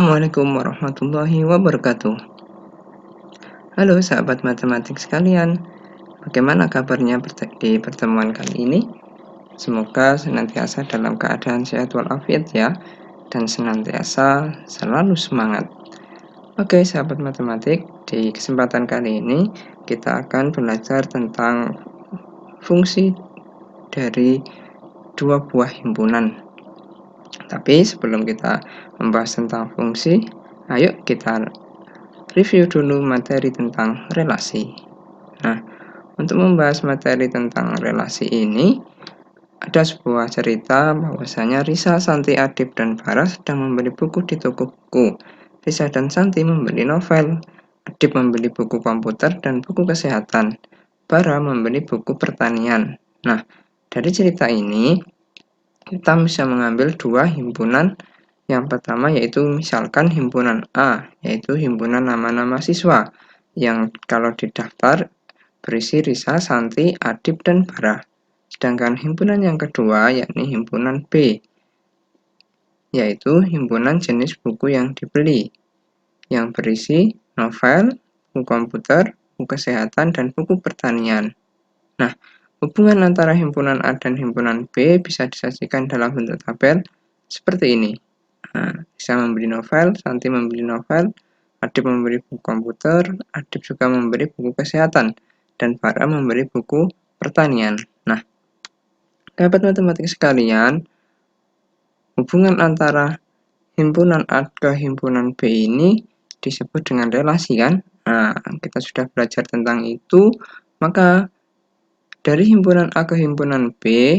Assalamualaikum warahmatullahi wabarakatuh. Halo sahabat matematik sekalian, bagaimana kabarnya di pertemuan kali ini? Semoga senantiasa dalam keadaan sehat walafiat ya, dan senantiasa selalu semangat. Oke sahabat matematik, di kesempatan kali ini kita akan belajar tentang fungsi dari dua buah himpunan. Tapi sebelum kita membahas tentang fungsi, ayo kita review dulu materi tentang relasi. Nah, untuk membahas materi tentang relasi ini, ada sebuah cerita bahwasanya Risa, Santi, Adib, dan Farah sedang membeli buku di toko buku. Risa dan Santi membeli novel, Adib membeli buku komputer dan buku kesehatan, Farah membeli buku pertanian. Nah, dari cerita ini, kita bisa mengambil dua himpunan. Yang pertama yaitu misalkan himpunan A, yaitu himpunan nama-nama siswa, yang kalau didaftar berisi Risa, Santi, Adib, dan Farah. Sedangkan himpunan yang kedua yakni himpunan B, yaitu himpunan jenis buku yang dibeli, yang berisi novel, buku komputer, buku kesehatan, dan buku pertanian. Nah, hubungan antara himpunan A dan himpunan B bisa disajikan dalam bentuk tabel seperti ini. Nah, bisa membeli novel, Santi membeli novel, Adib membeli buku komputer, Adib juga membeli buku kesehatan, dan Farah membeli buku pertanian. Nah, sahabat matematik sekalian, hubungan antara himpunan A ke himpunan B ini disebut dengan relasi kan? Nah, kita sudah belajar tentang itu, maka dari himpunan A ke himpunan B,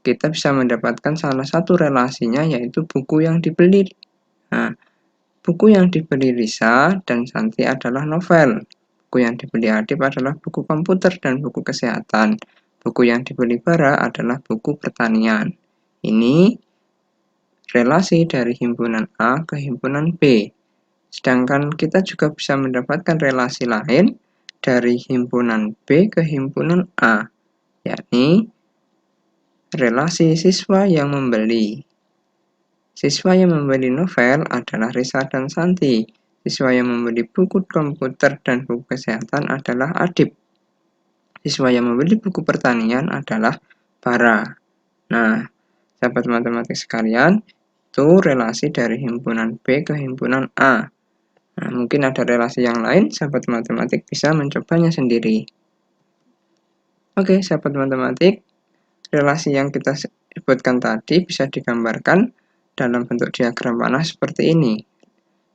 kita bisa mendapatkan salah satu relasinya yaitu buku yang dibeli. Nah, buku yang dibeli Risa dan Santi adalah novel. Buku yang dibeli Adib adalah buku komputer dan buku kesehatan. Buku yang dibeli Bara adalah buku pertanian. Ini relasi dari himpunan A ke himpunan B. Sedangkan kita juga bisa mendapatkan relasi lain dari himpunan B ke himpunan A, yakni relasi siswa yang membeli. Siswa yang membeli novel adalah Risa dan Santi. Siswa yang membeli buku komputer dan buku kesehatan adalah Adib. Siswa yang membeli buku pertanian adalah Bara. Nah, sahabat matematik sekalian, itu relasi dari himpunan B ke himpunan A. Nah, mungkin ada relasi yang lain, sahabat matematik bisa mencobanya sendiri. Oke, sahabat matematik, relasi yang kita sebutkan tadi bisa digambarkan dalam bentuk diagram panah seperti ini.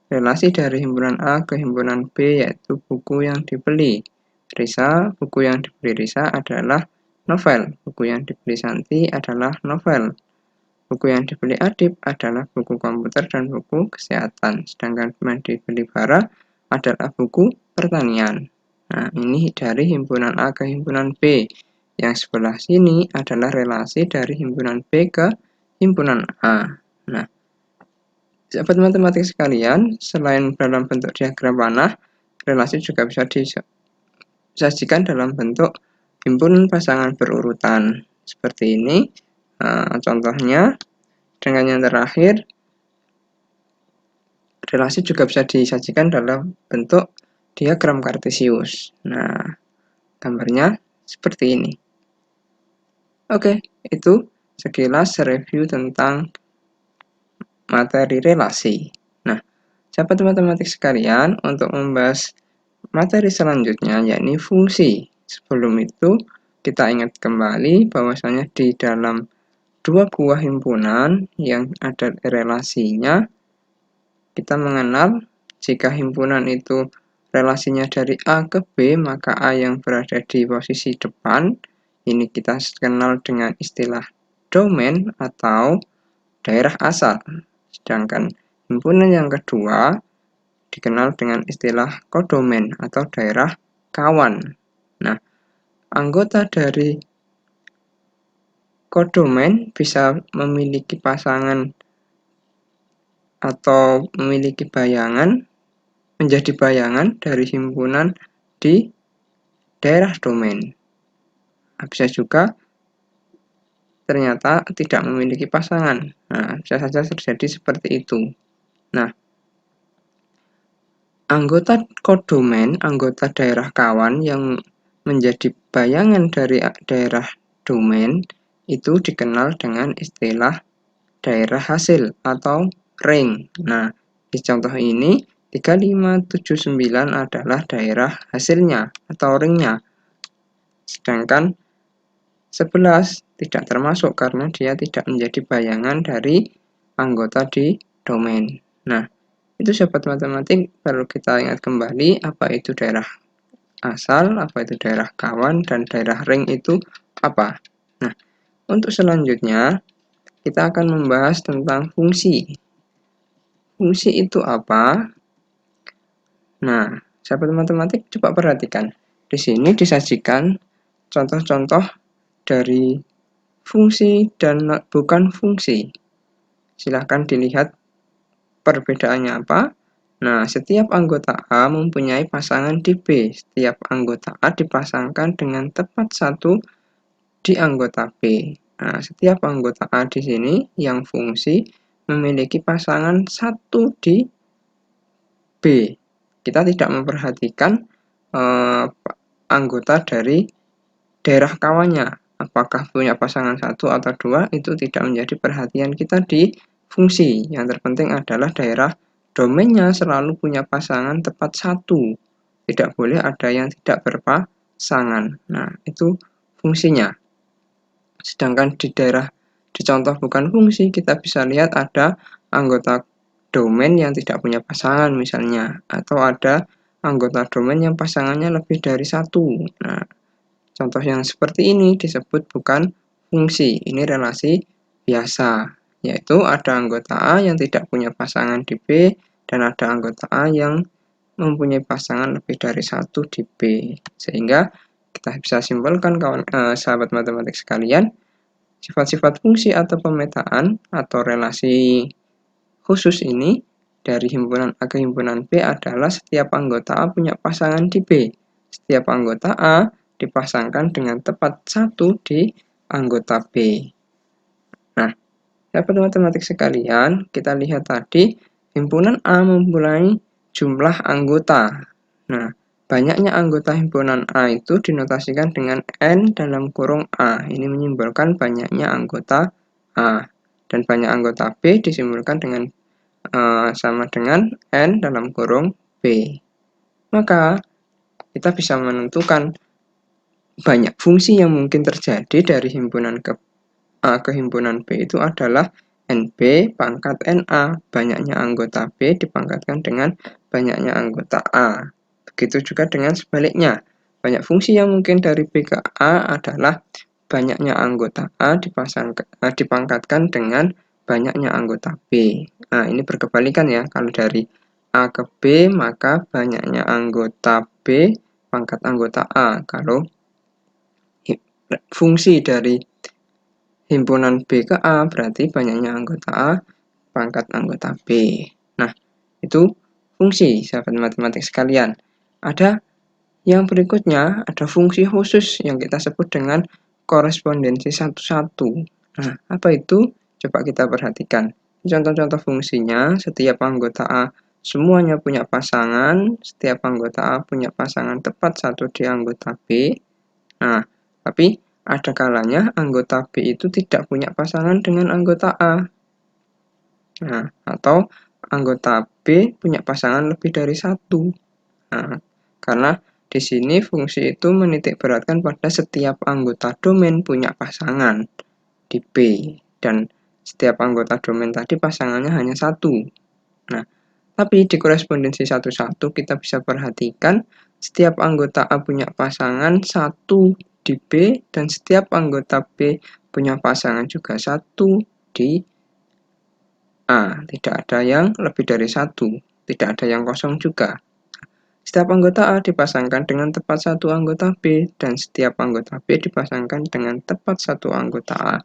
Relasi dari himpunan A ke himpunan B yaitu buku yang dibeli Risa. Buku yang dibeli Risa adalah novel. Buku yang dibeli Santi adalah novel. Buku yang dibeli Adib adalah buku komputer dan buku kesehatan. Sedangkan yang dibeli Bara adalah buku pertanian. Nah, ini dari himpunan A ke himpunan B. Yang sebelah sini adalah relasi dari himpunan B ke himpunan A. Nah, sahabat matematik sekalian, selain dalam bentuk diagram panah, relasi juga bisa disajikan dalam bentuk himpunan pasangan berurutan. Seperti ini, contohnya. Dengan yang terakhir, relasi juga bisa disajikan dalam bentuk diagram kartesius. Nah, gambarnya seperti ini. Oke, itu sekilas review tentang materi relasi. Nah, sahabat matematik sekalian, untuk membahas materi selanjutnya yakni fungsi. Sebelum itu, kita ingat kembali bahwasanya di dalam dua buah himpunan yang ada relasinya, kita mengenal jika himpunan itu relasinya dari A ke B, maka A yang berada di posisi depan, ini kita kenal dengan istilah domain atau daerah asal. Sedangkan himpunan yang kedua dikenal dengan istilah kodomen atau daerah kawan. Nah, anggota dari kodomen bisa memiliki pasangan atau memiliki bayangan, menjadi bayangan dari himpunan di daerah domain. Bisa juga ternyata tidak memiliki pasangan. Nah, bisa saja terjadi seperti itu. Nah, Anggota kodomen, anggota daerah kawan yang menjadi bayangan dari daerah domain itu dikenal dengan istilah daerah hasil atau ring. Nah, di contoh ini 3579 adalah daerah hasilnya atau ringnya. Sedangkan 11 tidak termasuk karena dia tidak menjadi bayangan dari anggota di domain. Nah, itu sobat matematik perlu kita ingat kembali apa itu daerah asal, apa itu daerah kawan, dan daerah ring itu apa. Nah, untuk selanjutnya kita akan membahas tentang fungsi. Fungsi itu apa? Nah, sahabat matematik coba perhatikan. Di sini disajikan contoh-contoh dari fungsi dan bukan fungsi. Silahkan dilihat perbedaannya apa. Nah, setiap anggota A mempunyai pasangan di B. Setiap anggota A dipasangkan dengan tepat satu di anggota B. Nah, setiap anggota A di sini yang fungsi memiliki pasangan satu di B. Kita tidak memperhatikan anggota dari daerah kawannya. Apakah punya pasangan satu atau dua, itu tidak menjadi perhatian kita di fungsi. Yang terpenting adalah daerah domainnya selalu punya pasangan tepat satu. Tidak boleh ada yang tidak berpasangan. Nah, itu fungsinya. Sedangkan di contoh bukan fungsi, kita bisa lihat ada anggota domain yang tidak punya pasangan misalnya, atau ada anggota domain yang pasangannya lebih dari satu. Nah, contoh yang seperti ini disebut bukan fungsi, ini relasi biasa, yaitu ada anggota A yang tidak punya pasangan di B, dan ada anggota A yang mempunyai pasangan lebih dari satu di B. Sehingga kita bisa simpulkan sahabat matematik sekalian, sifat-sifat fungsi atau pemetaan atau relasi khusus ini dari himpunan A ke himpunan B adalah setiap anggota A punya pasangan di B. Setiap anggota A dipasangkan dengan tepat satu di anggota B. Nah, sahabat matematik sekalian, kita lihat tadi himpunan A mempunyai jumlah anggota. Nah, banyaknya anggota himpunan A itu dinotasikan dengan N dalam kurung A. Ini menyimbolkan banyaknya anggota A. Dan banyak anggota B disimbolkan dengan sama dengan N dalam kurung B. Maka, kita bisa menentukan banyak fungsi yang mungkin terjadi dari himpunan A ke himpunan B itu adalah NB pangkat NA. Banyaknya anggota B dipangkatkan dengan banyaknya anggota A. Begitu juga dengan sebaliknya. Banyak fungsi yang mungkin dari B ke A adalah banyaknya anggota A dipangkatkan dengan banyaknya anggota B. Nah, ini berkebalikan ya. Kalau dari A ke B, maka banyaknya anggota B pangkat anggota A. Kalau fungsi dari himpunan B ke A, berarti banyaknya anggota A pangkat anggota B. Nah, itu fungsi, sahabat matematik sekalian. Ada yang berikutnya, ada fungsi khusus yang kita sebut dengan korespondensi satu-satu. Nah, apa itu? Coba kita perhatikan. Contoh-contoh fungsinya, setiap anggota A semuanya punya pasangan, setiap anggota A punya pasangan tepat satu di anggota B. Nah, tapi ada kalanya anggota B itu tidak punya pasangan dengan anggota A. Nah, atau anggota B punya pasangan lebih dari satu. Nah, karena di sini fungsi itu menitik beratkan pada setiap anggota domain punya pasangan di B, dan setiap anggota domain tadi pasangannya hanya satu. Nah, tapi di korespondensi satu-satu kita bisa perhatikan setiap anggota A punya pasangan satu di B, dan setiap anggota B punya pasangan juga satu di A. Tidak ada yang lebih dari satu, tidak ada yang kosong juga. Setiap anggota A dipasangkan dengan tepat satu anggota B, dan setiap anggota B dipasangkan dengan tepat satu anggota A.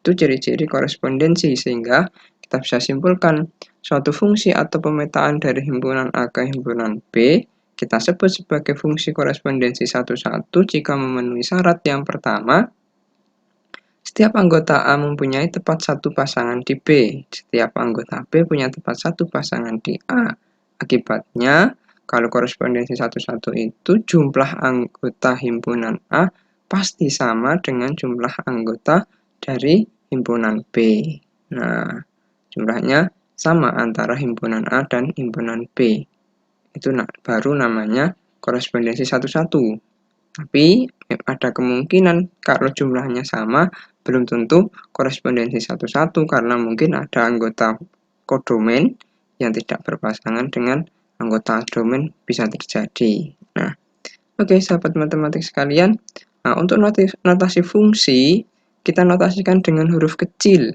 Itu ciri-ciri korespondensi, sehingga kita bisa simpulkan suatu fungsi atau pemetaan dari himpunan A ke himpunan B kita sebut sebagai fungsi korespondensi satu-satu jika memenuhi syarat yang pertama, setiap anggota A mempunyai tepat satu pasangan di B, setiap anggota B punya tepat satu pasangan di A. Akibatnya, Kalau korespondensi satu-satu itu jumlah anggota himpunan A pasti sama dengan jumlah anggota dari himpunan B. Nah, jumlahnya sama antara himpunan A dan himpunan B. Itu baru namanya korespondensi satu-satu. Tapi ada kemungkinan kalau jumlahnya sama, belum tentu korespondensi satu-satu karena mungkin ada anggota kodomen yang tidak berpasangan dengan anggota domain bisa terjadi. Nah, oke, sahabat matematik sekalian, untuk notasi fungsi, kita notasikan dengan huruf kecil.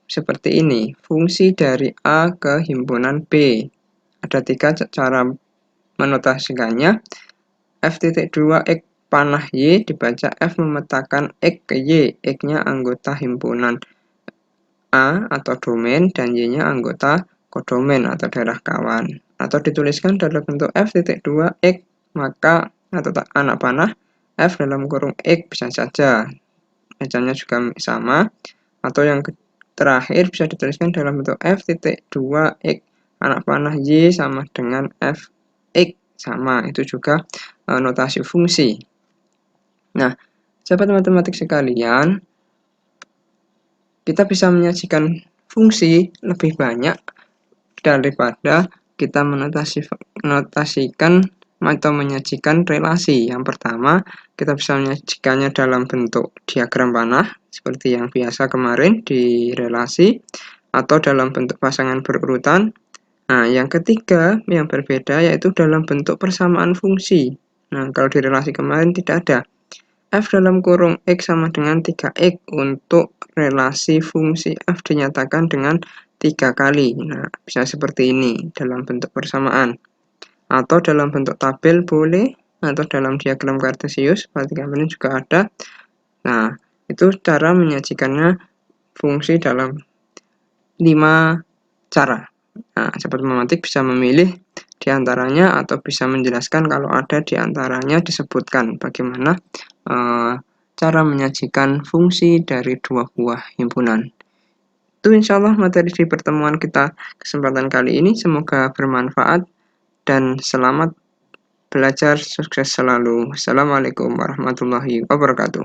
Seperti ini, fungsi dari A ke himpunan B. Ada 3 cara menotasikannya. F.2 X panah Y dibaca F memetakan X ke Y. X-nya anggota himpunan A atau domain dan Y-nya anggota kodomen atau daerah kawan. Atau dituliskan dalam bentuk F.2X, maka atau anak panah F dalam kurung X bisa saja. Ejanya juga sama. Atau yang terakhir bisa dituliskan dalam bentuk F.2X anak panah Y sama dengan Fx sama, itu juga notasi fungsi. Nah, sahabat matematik sekalian, kita bisa menyajikan fungsi lebih banyak daripada kita menotasikan atau menyajikan relasi. Yang pertama, kita bisa menyajikannya dalam bentuk diagram panah seperti yang biasa kemarin di relasi, atau dalam bentuk pasangan berurutan. Nah, yang ketiga yang berbeda yaitu dalam bentuk persamaan fungsi. Nah, kalau di relasi kemarin tidak ada. F dalam kurung X sama dengan 3X untuk relasi fungsi F dinyatakan dengan 3 kali. Nah, bisa seperti ini dalam bentuk persamaan. Atau dalam bentuk tabel boleh, atau dalam diagram kartesius seperti kemarin juga ada. Nah, itu cara menyajikannya fungsi dalam 5 cara. Nah, sahabat matematik bisa memilih diantaranya atau bisa menjelaskan kalau ada diantaranya disebutkan bagaimana cara menyajikan fungsi dari 2 buah himpunan. Itu insya Allah materi di pertemuan kita kesempatan kali ini. Semoga bermanfaat dan selamat belajar, sukses selalu. Assalamualaikum warahmatullahi wabarakatuh.